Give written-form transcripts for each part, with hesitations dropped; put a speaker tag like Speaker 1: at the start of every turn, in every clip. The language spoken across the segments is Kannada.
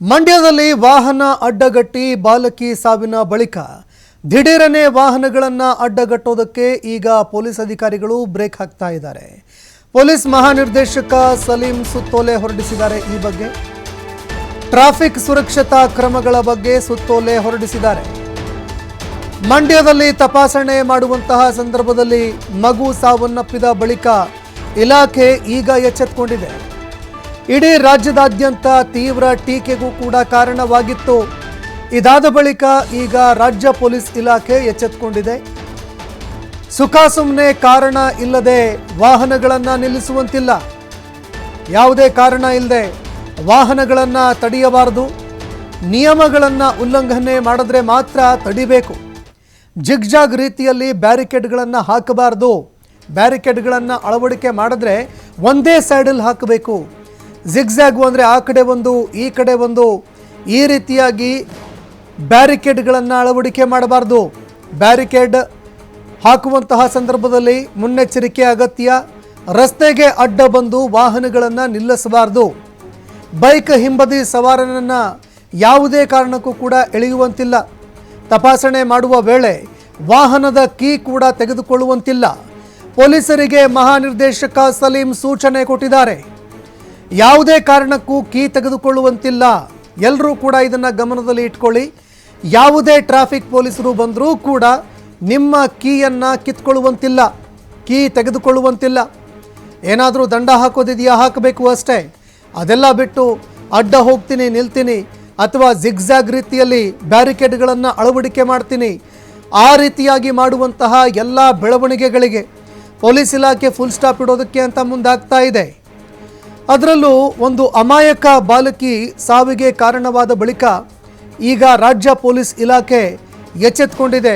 Speaker 1: ಮಂಡ್ಯದಲ್ಲಿ ವಾಹನ ಅಡ್ಡಗಟ್ಟಿ ಬಾಲಕಿ ಸಾವಿನ ಬಳಿಕ ದಿಢೀರನೆ ವಾಹನಗಳನ್ನು ಅಡ್ಡಗಟ್ಟೋದಕ್ಕೆ ಈಗ ಪೊಲೀಸ್ ಅಧಿಕಾರಿಗಳು ಬ್ರೇಕ್ ಹಾಕ್ತಾ ಇದ್ದಾರೆ. ಪೊಲೀಸ್ ಮಹಾನಿರ್ದೇಶಕ ಸಲೀಂ ಸುತ್ತೋಲೆ ಹೊರಡಿಸಿದ್ದಾರೆ. ಈ ಬಗ್ಗೆ ಟ್ರಾಫಿಕ್ ಸುರಕ್ಷತಾ ಕ್ರಮಗಳ ಬಗ್ಗೆ ಸುತ್ತೋಲೆ ಹೊರಡಿಸಿದ್ದಾರೆ. ಮಂಡ್ಯದಲ್ಲಿ ತಪಾಸಣೆ ಮಾಡುವಂತಹ ಸಂದರ್ಭದಲ್ಲಿ ಮಗು ಸಾವನ್ನಪ್ಪಿದ ಬಳಿಕ ಇಲಾಖೆ ಈಗ ಎಚ್ಚೆತ್ತುಕೊಂಡಿದೆ. ಇಡೀ ರಾಜ್ಯದಾದ್ಯಂತ ತೀವ್ರ ಟೀಕೆಗೂ ಕೂಡ ಕಾರಣವಾಗಿತ್ತು. ಇದಾದ ಬಳಿಕ ಈಗ ರಾಜ್ಯ ಪೊಲೀಸ್ ಇಲಾಖೆ ಎಚ್ಚೆತ್ತುಕೊಂಡಿದೆ. ಸುಖಾಸುಮ್ಮನೆ ಕಾರಣ ಇಲ್ಲದೆ ವಾಹನಗಳನ್ನು ನಿಲ್ಲಿಸುವಂತಿಲ್ಲ. ಯಾವುದೇ ಕಾರಣ ಇಲ್ಲದೆ ವಾಹನಗಳನ್ನು ತಡೆಯಬಾರದು. ನಿಯಮಗಳನ್ನು ಉಲ್ಲಂಘನೆ ಮಾಡಿದ್ರೆ ಮಾತ್ರ ತಡಿಬೇಕು. ಜಿಗ್ಜಾಗ್ ರೀತಿಯಲ್ಲಿ ಬ್ಯಾರಿಕೇಡ್ಗಳನ್ನು ಹಾಕಬಾರ್ದು. ಬ್ಯಾರಿಕೇಡ್ಗಳನ್ನು ಅಳವಡಿಕೆ ಮಾಡಿದ್ರೆ ಒಂದೇ ಸೈಡಲ್ಲಿ ಹಾಕಬೇಕು. ಜಿಗ್ಜಾಗು ಅಂದರೆ ಆ ಕಡೆ ಒಂದು ಈ ಕಡೆ ಒಂದು, ಈ ರೀತಿಯಾಗಿ ಬ್ಯಾರಿಕೇಡ್ಗಳನ್ನು ಅಳವಡಿಕೆ ಮಾಡಬಾರ್ದು. ಬ್ಯಾರಿಕೇಡ್ ಹಾಕುವಂತಹ ಸಂದರ್ಭದಲ್ಲಿ ಮುನ್ನೆಚ್ಚರಿಕೆ ಅಗತ್ಯ. ರಸ್ತೆಗೆ ಅಡ್ಡ ಬಂದು ವಾಹನಗಳನ್ನು ನಿಲ್ಲಿಸಬಾರ್ದು. ಬೈಕ್ ಹಿಂಬದಿ ಸವಾರನನ್ನು ಯಾವುದೇ ಕಾರಣಕ್ಕೂ ಕೂಡ ಎಳೆಯುವಂತಿಲ್ಲ. ತಪಾಸಣೆ ಮಾಡುವ ವೇಳೆ ವಾಹನದ ಕೀ ಕೂಡ ತೆಗೆದುಕೊಳ್ಳುವಂತಿಲ್ಲ. ಪೊಲೀಸರಿಗೆ ಮಹಾನಿರ್ದೇಶಕ ಸಲೀಂ ಸೂಚನೆ ಕೊಟ್ಟಿದ್ದಾರೆ. ಯಾವುದೇ ಕಾರಣಕ್ಕೂ ಕೀ ತೆಗೆದುಕೊಳ್ಳುವಂತಿಲ್ಲ. ಎಲ್ಲರೂ ಕೂಡ ಇದನ್ನು ಗಮನದಲ್ಲಿ ಇಟ್ಕೊಳ್ಳಿ. ಯಾವುದೇ ಟ್ರಾಫಿಕ್ ಪೊಲೀಸರು ಬಂದರೂ ಕೂಡ ನಿಮ್ಮ ಕೀಯನ್ನು ಕಿತ್ಕೊಳ್ಳುವಂತಿಲ್ಲ, ಕೀ ತೆಗೆದುಕೊಳ್ಳುವಂತಿಲ್ಲ. ಏನಾದರೂ ದಂಡ ಹಾಕೋದಿದೆಯಾ, ಹಾಕಬೇಕು ಅಷ್ಟೇ. ಅದೆಲ್ಲ ಬಿಟ್ಟು ಅಡ್ಡ ಹೋಗ್ತೀನಿ, ನಿಲ್ತೀನಿ, ಅಥವಾ ಜಿಗ್ಜಾಗ್ ರೀತಿಯಲ್ಲಿ ಬ್ಯಾರಿಕೇಡ್ಗಳನ್ನು ಅಳವಡಿಕೆ ಮಾಡ್ತೀನಿ, ಆ ರೀತಿಯಾಗಿ ಮಾಡುವಂತಹ ಎಲ್ಲ ಬೆಳವಣಿಗೆಗಳಿಗೆ ಪೊಲೀಸ್ ಇಲಾಖೆ ಫುಲ್ ಸ್ಟಾಪ್ ಇಡೋದಕ್ಕೆ ಅಂತ ಮುಂದಾಗ್ತಾ ಇದೆ. ಅದರಲ್ಲೂ ಒಂದು ಅಮಾಯಕ ಬಾಲಕಿ ಸಾವಿಗೆ ಕಾರಣವಾದ ಬಳಿಕ ಈಗ ರಾಜ್ಯ ಪೊಲೀಸ್ ಇಲಾಖೆ ಎಚ್ಚೆತ್ತುಕೊಂಡಿದೆ.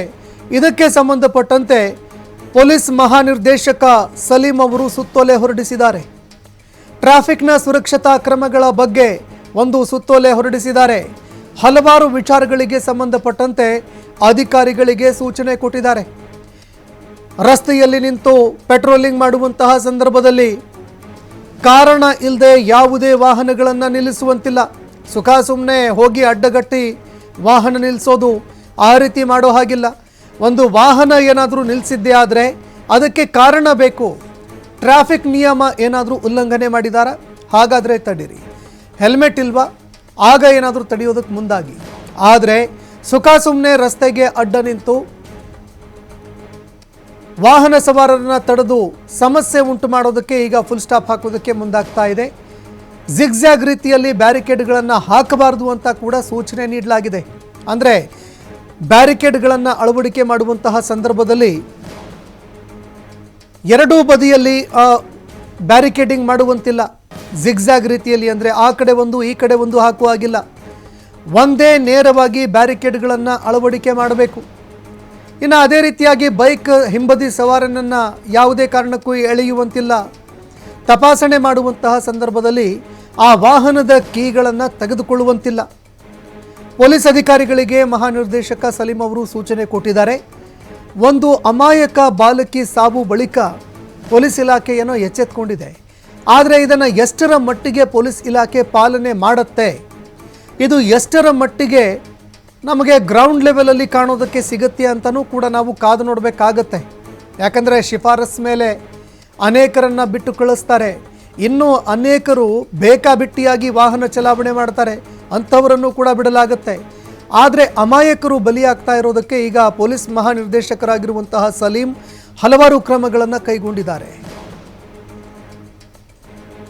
Speaker 1: ಇದಕ್ಕೆ ಸಂಬಂಧಪಟ್ಟಂತೆ ಪೊಲೀಸ್ ಮಹಾನಿರ್ದೇಶಕ ಸಲೀಂ ಅವರು ಸುತ್ತೋಲೆ ಹೊರಡಿಸಿದ್ದಾರೆ. ಟ್ರಾಫಿಕ್ನ ಸುರಕ್ಷತಾ ಕ್ರಮಗಳ ಬಗ್ಗೆ ಒಂದು ಸುತ್ತೋಲೆ ಹೊರಡಿಸಿದ್ದಾರೆ. ಹಲವಾರು ವಿಚಾರಗಳಿಗೆ ಸಂಬಂಧಪಟ್ಟಂತೆ ಅಧಿಕಾರಿಗಳಿಗೆ ಸೂಚನೆ ಕೊಟ್ಟಿದ್ದಾರೆ. ರಸ್ತೆಯಲ್ಲಿ ನಿಂತು ಪೆಟ್ರೋಲಿಂಗ್ ಮಾಡುವಂತಹ ಸಂದರ್ಭದಲ್ಲಿ ಕಾರಣ ಇಲ್ಲದೆ ಯಾವುದೇ ವಾಹನಗಳನ್ನು ನಿಲ್ಲಿಸುವಂತಿಲ್ಲ. ಸುಖಾಸುಮ್ಮನೆ ಹೋಗಿ ಅಡ್ಡಗಟ್ಟಿ ವಾಹನ ನಿಲ್ಲಿಸೋದು, ಆ ರೀತಿ ಮಾಡೋ ಹಾಗಿಲ್ಲ. ಒಂದು ವಾಹನ ಏನಾದರೂ ನಿಲ್ಲಿಸಿದ್ದೇ ಆದರೆ ಅದಕ್ಕೆ ಕಾರಣ ಬೇಕು. ಟ್ರಾಫಿಕ್ ನಿಯಮ ಏನಾದರೂ ಉಲ್ಲಂಘನೆ ಮಾಡಿದಾರಾ, ಹಾಗಾದರೆ ತಡೀರಿ. ಹೆಲ್ಮೆಟ್ ಇಲ್ವಾ, ಆಗ ಏನಾದರೂ ತಡೆಯೋದಕ್ಕೆ ಮುಂದಾಗಿ. ಆದರೆ ಸುಖಾಸುಮ್ಮನೆ ರಸ್ತೆಗೆ ಅಡ್ಡ ನಿಂತು ವಾಹನ ಸವಾರರನ್ನು ತಡೆದು ಸಮಸ್ಯೆ ಉಂಟು ಮಾಡೋದಕ್ಕೆ ಈಗ ಫುಲ್ ಸ್ಟಾಪ್ ಹಾಕೋದಕ್ಕೆ ಮುಂದಾಗ್ತಾ ಇದೆ. ಜಿಗ್ಜಾಗ್ ರೀತಿಯಲ್ಲಿ ಬ್ಯಾರಿಕೇಡ್ಗಳನ್ನು ಹಾಕಬಾರ್ದು ಅಂತ ಕೂಡ ಸೂಚನೆ ನೀಡಲಾಗಿದೆ. ಅಂದರೆ ಬ್ಯಾರಿಕೇಡ್ಗಳನ್ನು ಅಳವಡಿಕೆ ಮಾಡುವಂತಹ ಸಂದರ್ಭದಲ್ಲಿ ಎರಡೂ ಬದಿಯಲ್ಲಿ ಬ್ಯಾರಿಕೇಡಿಂಗ್ ಮಾಡುವಂತಿಲ್ಲ. ಜಿಗ್ಜಾಗ್ ರೀತಿಯಲ್ಲಿ ಅಂದರೆ ಆ ಕಡೆ ಒಂದು ಈ ಕಡೆ ಒಂದು ಹಾಕುವ ಹಾಗಿಲ್ಲ. ಒಂದೇ ನೇರವಾಗಿ ಬ್ಯಾರಿಕೇಡ್ಗಳನ್ನು ಅಳವಡಿಕೆ ಮಾಡಬೇಕು. ಇನ್ನು ಅದೇ ರೀತಿಯಾಗಿ ಬೈಕ್ ಹಿಂಬದಿ ಸವಾರನನ್ನು ಯಾವುದೇ ಕಾರಣಕ್ಕೂ ಎಳೆಯುವಂತಿಲ್ಲ. ತಪಾಸಣೆ ಮಾಡುವಂತಹ ಸಂದರ್ಭದಲ್ಲಿ ಆ ವಾಹನದ ಕೀಗಳನ್ನು ತೆಗೆದುಕೊಳ್ಳುವಂತಿಲ್ಲ. ಪೊಲೀಸ್ ಅಧಿಕಾರಿಗಳಿಗೆ ಮಹಾನಿರ್ದೇಶಕ ಸಲೀಂ ಅವರು ಸೂಚನೆ ಕೊಟ್ಟಿದ್ದಾರೆ. ಒಂದು ಅಮಾಯಕ ಬಾಲಕಿ ಸಾವು ಬಳಿಕ ಪೊಲೀಸ್ ಇಲಾಖೆಯನ್ನು ಎಚ್ಚೆತ್ತುಕೊಂಡಿದೆ. ಆದರೆ ಇದನ್ನು ಎಷ್ಟರ ಮಟ್ಟಿಗೆ ಪೊಲೀಸ್ ಇಲಾಖೆ ಪಾಲನೆ ಮಾಡುತ್ತೆ, ಇದು ಎಷ್ಟರ ಮಟ್ಟಿಗೆ ನಮಗೆ ಗ್ರೌಂಡ್ ಲೆವೆಲಲ್ಲಿ ಕಾಣೋದಕ್ಕೆ ಸಿಗುತ್ತೆ ಅಂತಲೂ ಕೂಡ ನಾವು ಕಾದು ನೋಡಬೇಕಾಗತ್ತೆ. ಯಾಕಂದರೆ ಶಿಫಾರಸ್ ಮೇಲೆ ಅನೇಕರನ್ನು ಬಿಟ್ಟು ಕಳಿಸ್ತಾರೆ. ಇನ್ನೂ ಅನೇಕರು ಬೇಕಾಬಿಟ್ಟಿಯಾಗಿ ವಾಹನ ಚಲಾವಣೆ ಮಾಡ್ತಾರೆ, ಅಂಥವರನ್ನು ಕೂಡ ಬಿಡಲಾಗುತ್ತೆ. ಆದರೆ ಅಮಾಯಕರು ಬಲಿಯಾಗ್ತಾ ಇರೋದಕ್ಕೆ ಈಗ ಪೊಲೀಸ್ ಮಹಾನಿರ್ದೇಶಕರಾಗಿರುವಂತಹ ಸಲೀಂ ಹಲವಾರು ಕ್ರಮಗಳನ್ನು ಕೈಗೊಂಡಿದ್ದಾರೆ.